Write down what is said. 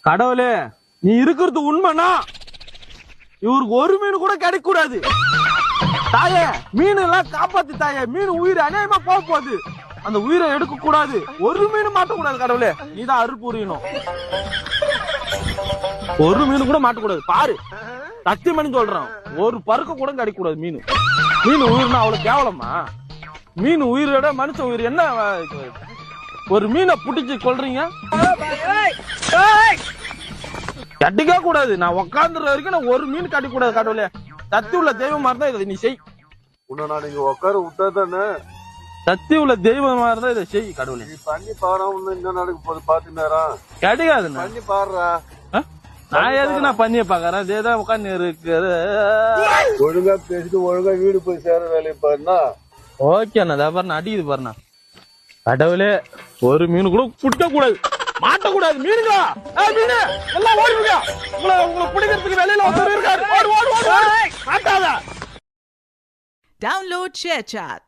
கடவுளே, நீ இருக்கிறது உண்மைனா இவருக்கு ஒரு மீன் கூட கிடைக்க கூடாது. தாயே, மீன் எல்லாம் காப்பாத்து தாயே. மீன் உயிர் அநியாயமா போக போகுது. அந்த உயிரை எடுக்க கூடாது. ஒரு மீன் மாட்டக்கூடாது. கடவுளே, நீதான் அருள் புரியணும். ஒரு மீன் கூட மாட்டக்கூடாது. பாரு, சத்தியமணி சொல்றான், ஒரு பருக்க கூட கிடைக்க கூடாது. மீன் உயிர்னா அவ்வளவு கேவலமா? மீன் உயிரோட மனுஷ உயிர் என்ன? ஒரு மீனை புடிச்சு கொள்றீங்க. கட்டிக்க கூடாது. நான் உட்காந்துற வரைக்கும் நான் ஒரு மீன் கட்டிக்க கூடாது. கடவுளே, சத்தி உள்ள தெய்வமா இருந்தா இதை நீ செய். உன்னை நான் இங்க உட்கார விட்டா தானே சத்தி உள்ள தெய்வமா இருந்தா இதை செய். கடவுளே, நீ பண்ணி பாரு. என்ன நடக்க போது பாத்துனாரா? கிடையாது. பண்ணி பாடுறா. நான் எதுக்கு நான் பண்ணிய பாக்குறேன். இதேதான் உட்காந்து இருக்கு. ஒழுங்கா பேசிட்டு ஒழுங்கா வீடு போய் சேர வேலையை பாருனா. ஓகே அண்ணா, பாருண்ணா அடிக்குது பாருண்ணா. கடவுளே, ஒரு மீன் கூட புட்ட கூடாது, மாட்டக்கூடாது. மீனுங்களா? மீனு எல்லாம் ஓடுங்க. உங்களை பிடிக்கிறதுக்கு வெளியில ஒருத்தர் இருக்காரு. மாட்டாத. Download ShareChat.